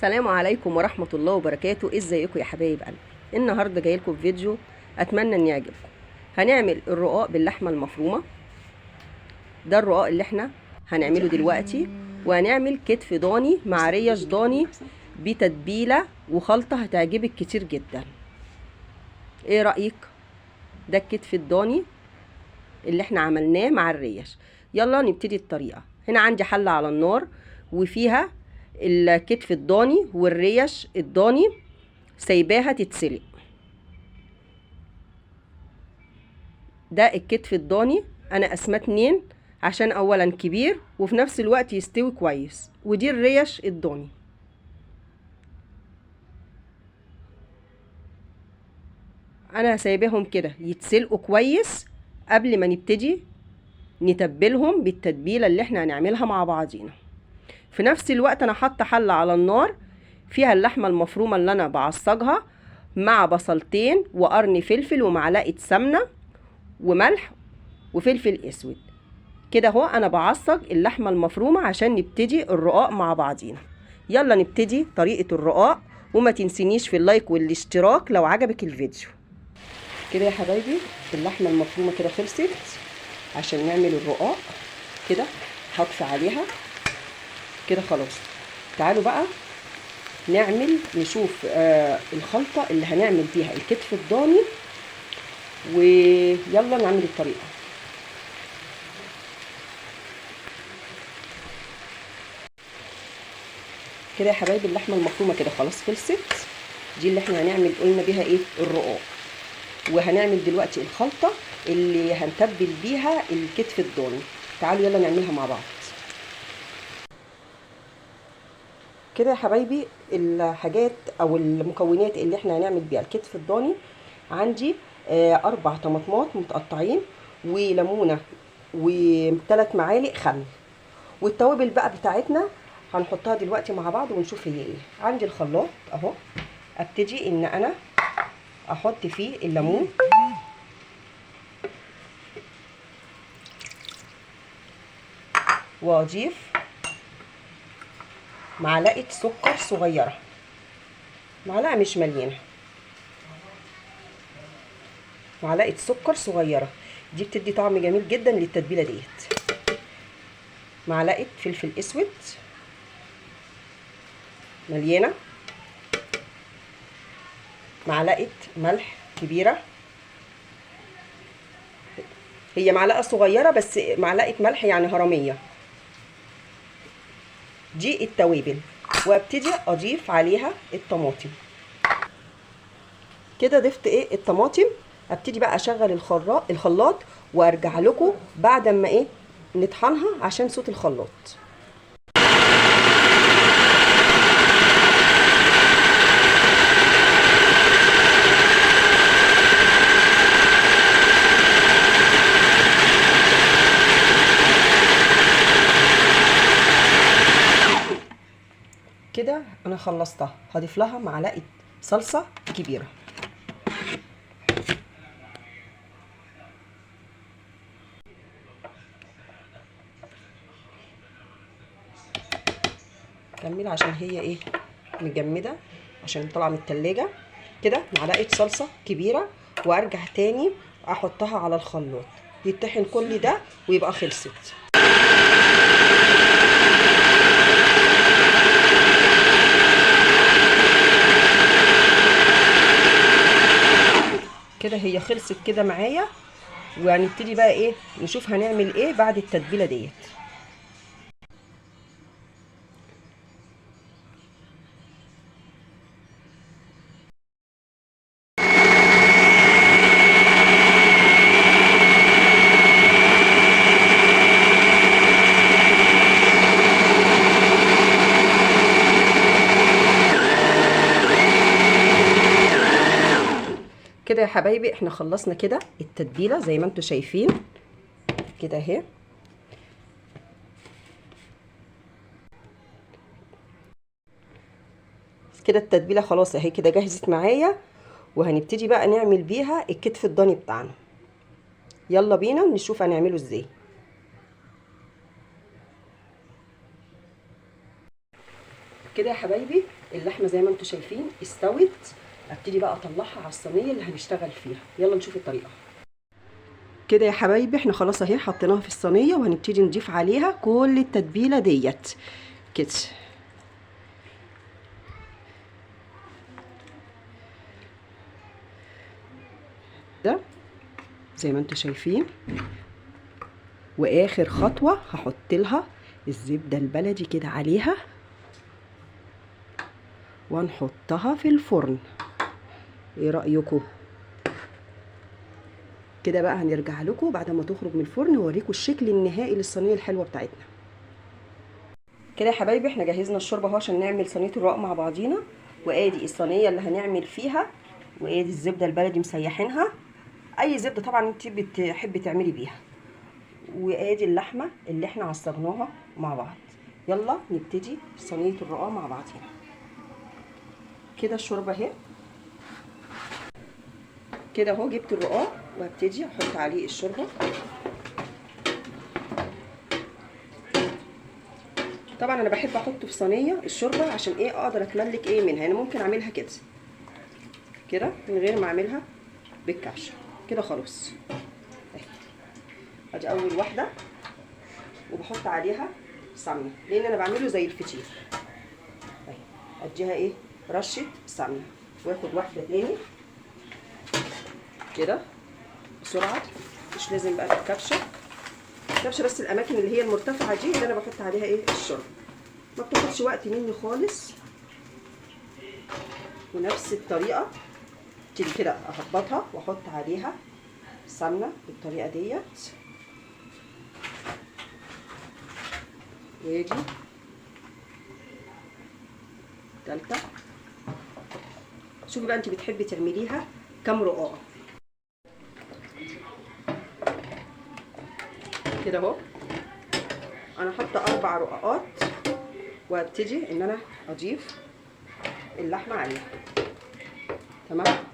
السلام عليكم ورحمة الله وبركاته. ازيكم يا حبايب قلبي؟ النهارده جاي لكم فيديو اتمنى ان يعجبكم. هنعمل الرقاق باللحمة المفرومة. ده الرقاق اللي احنا هنعمله دلوقتي، وهنعمل كتف ضاني مع ريش ضاني بتتبيلة وخلطة هتعجبك كتير جدا. ايه رأيك؟ ده الكتف الضاني اللي احنا عملناه مع الريش. يلا نبتدي الطريقة. هنا عندي حلة على النار وفيها الكتف الضاني والريش الضاني، سايباها تتسلق. ده الكتف الضاني انا قسماه 2 عشان اولا كبير وفي نفس الوقت يستوي كويس، ودي الريش الضاني. انا سايباهم كده يتسلقوا كويس قبل ما نبتدي نتبلهم بالتتبيله اللي احنا هنعملها مع بعضينا. في نفس الوقت انا حاطه حله على النار فيها اللحمه المفرومه اللي انا بعصجها مع بصلتين وقرن فلفل ومعلقه سمنه وملح وفلفل اسود. كده اهو انا بعصج اللحمه المفرومه عشان نبتدي الرقاق مع بعضينا. يلا نبتدي طريقه الرقاق، وما تنسينيش في اللايك والاشتراك لو عجبك الفيديو. كده يا حبايبي اللحمه المفرومه كده خلصت. عشان نعمل الرقاق كده هطفي عليها كده خلاص. تعالوا بقى نشوف الخلطه اللي هنعمل بيها الكتف الضاني، ويلا نعمل الطريقه. كده يا حبايبي اللحمه المفرومه كده خلاص خلصت. دي اللي احنا هنعمل قلنا بيها ايه الرقاق، وهنعمل دلوقتي الخلطه اللي هنتبل بيها الكتف الضاني. تعالوا يلا نعملها مع بعض. كده يا حبايبي الحاجات او المكونات اللي احنا هنعمل بيها الكتف الضاني، عندي 4 طماطمات متقطعين وليمونه و3 معالق خل، والتوابل بقى بتاعتنا هنحطها دلوقتي مع بعض ونشوف هي ايه. عندي الخلاط اهو، ابتدي ان انا احط فيه الليمون واضيف معلقه سكر صغيره، معلقه مش مليانه، معلقه سكر صغيره دي بتدي طعم جميل جدا للتتبيله ديت. معلقه فلفل اسود مليانه، معلقه ملح كبيره، هي معلقه صغيره بس معلقه ملح يعني هرميه. دي التوابل، وابتدي اضيف عليها الطماطم. كده ضفت ايه الطماطم، ابتدي بقى اشغل الخلاط وارجع لكم بعد ما ايه نطحنها عشان صوت الخلاط. كده انا خلصتها، هضيف لها معلقه صلصه كبيره. كمل عشان هي ايه مجمده عشان طالعه من التلاجة. كده معلقه صلصه كبيره، وارجع تاني احطها على الخلاط يتطحن كل ده ويبقى خلصت. كده هي خلصت كده معايا، وهنبتدي بقى ايه نشوف هنعمل ايه بعد التتبيله ديت. كده يا حبايبي احنا خلصنا كده التتبيله زي ما انتم شايفين كده اهي. كده التتبيله خلاص اهي كده جهزت معايا، وهنبتدي بقى نعمل بيها الكتف الضاني بتاعنا. يلا بينا نشوف هنعمله ازاي. كده يا حبايبي اللحمه زي ما انتم شايفين استوت. ابتدي بقى اطلعها على الصينيه اللي هنشتغل فيها. يلا نشوف الطريقه. كده يا حبايبي احنا خلاص اهي حطيناها في الصينيه، وهنبتدي نضيف عليها كل التتبيله ديت كده. ده زي ما انتم شايفين. واخر خطوه هحط لها الزبده البلدي كده عليها، ونحطها في الفرن. ايه رايكم؟ كده بقى هنرجع لكم بعد ما تخرج من الفرن واوريكم الشكل النهائي للصينيه الحلوه بتاعتنا. كده يا حبايبي احنا جهزنا الشوربه اهو عشان نعمل صينيه الرقاق مع بعضينا. وادي الصينيه اللي هنعمل فيها، وادي الزبده البلدي مسيحينها، اي زبده طبعا انت بتحبي تعملي بيها. وادي اللحمه اللي احنا عصجناها مع بعض. يلا نبتدي صينيه الرقاق مع بعضينا. كده الشوربه اهي. كده اهو جبت الرقاق وهبتدي احط عليه الشوربه. طبعا انا بحب احطه في صينيه الشوربه عشان ايه اقدر اتملك ايه منها. انا ممكن اعملها كده كده من غير ما اعملها بالكبشه كده خلاص. ادي اول واحده وبحط عليها سمنه لان انا بعمله زي الفطير. اهي اديها ايه رشه سمنه. واخد واحده تاني كده بسرعه، مش لازم بقى الكبشه بس الاماكن اللي هي المرتفعه دي اللي انا بحط عليها ايه الشوربه. ما بتاخدش وقت مني خالص. ونفس الطريقه ابتدي كده اهبطها واحط عليها سمنه بالطريقه ديت. وادي تالتة. شوفي بقى انت بتحبي تعمليها كام رقاقه كده اهو. انا حاطه 4 رقاقات وابتدي ان انا اضيف اللحمه عليها. تمام.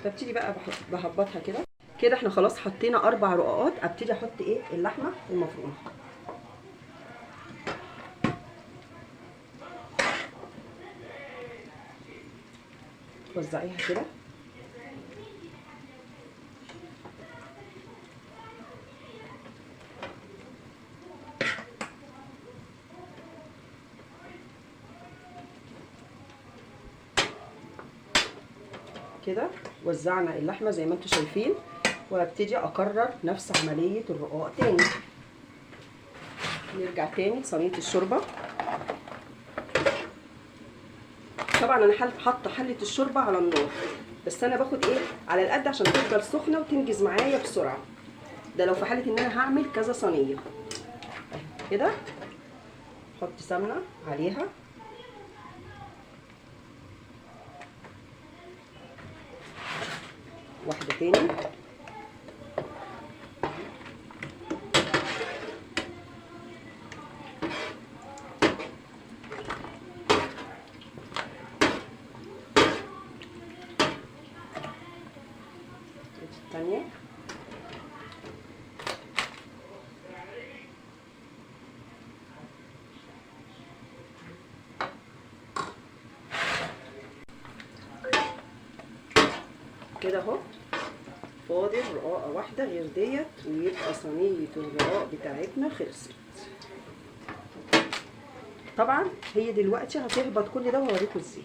فابتدي بقى بهبطها كده كده. احنا خلاص حطينا 4 رقاقات. ابتدي احط ايه اللحمه المفرومه. وزعيها كده كده. وزعنا اللحمه زي ما انتم شايفين. وهبتدي اكرر نفس عمليه الرقاق تاني. نرجع تاني صينيه الشوربه. طبعا انا حاطه حله الشوربه على النار، بس انا باخد ايه على القد عشان تفضل سخنه وتنجز معايا بسرعه. ده لو في حاله ان انا هعمل كذا صينيه كده. احط سمنه عليها واحده تاني. الثانيه كده اهو. فاضل رقاقه واحده غير ديت ويبقى صينيه الرقاق بتاعتنا خلصت. طبعا هي دلوقتي هتهبط كل ده وهوريكم ازاي.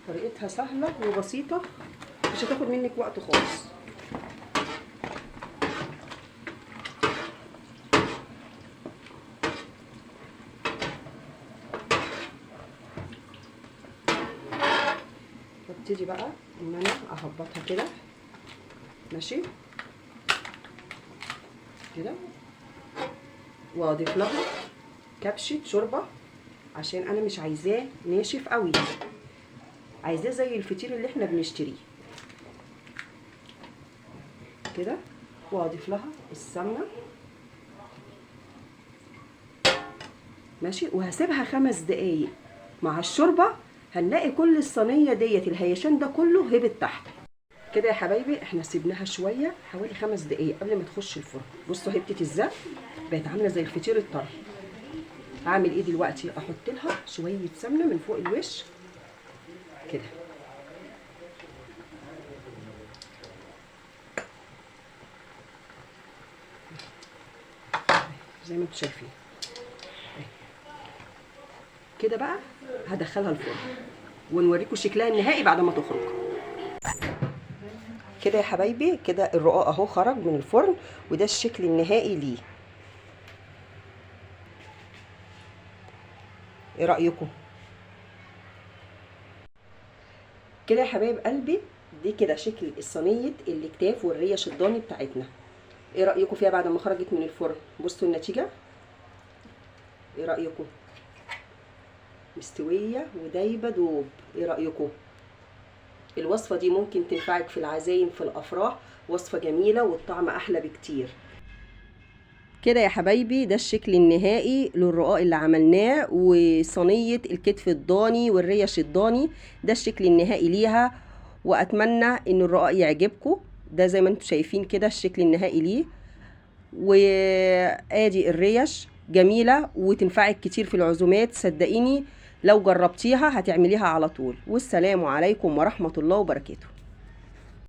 طريقتها سهله وبسيطه، مش هتاخد منك وقت خالص. ابتدي بقى ان انا اهبطها كده ماشي كده. واضيف لها كبشه شوربه عشان انا مش عايزاه ناشف قوي، عايزاه زي الفطير اللي احنا بنشتريه كده. واضيف لها السمنه ماشي. وهسيبها 5 دقايق مع الشوربه. هنلاقي كل الصينيه ديت الهيشان ده كله هبط تحت. كده يا حبايبي احنا سيبناها شويه حوالي 5 دقايق قبل ما تخش الفرن. بصوا هبتت ازاي، بقت عامله زي الفطير الطري. هعمل ايه دلوقتي؟ احط لها شويه سمنه من فوق الوش كده. زي ما انتم شايفين كده. بقى هدخلها الفرن ونوريكم شكلها النهائي بعد ما تخرج. كده يا حبايبي كده الرقاق اهو خرج من الفرن، وده الشكل النهائي ليه. ايه رايكم؟ كده يا حبايب قلبي دي كده شكل الصينيه الاكتاف والريش الضاني بتاعتنا. ايه رايكم فيها بعد ما خرجت من الفرن؟ بصوا النتيجه. ايه رايكم؟ مستويه ودايبه دوب. ايه رايكم؟ الوصفه دي ممكن تنفعك في العزايم في الافراح، وصفه جميله والطعم احلى بكتير. كده يا حبايبي ده الشكل النهائي للرقاق اللي عملناه، وصينيه الكتف الضاني والريش الضاني. ده الشكل النهائي ليها، واتمنى ان الرقاق يعجبكم. ده زي ما انتم شايفين كده الشكل النهائي ليه. وادي الريش جميله وتنفعك كتير في العزومات، صدقيني لو جربتيها هتعمليها على طول. والسلام عليكم ورحمه الله وبركاته.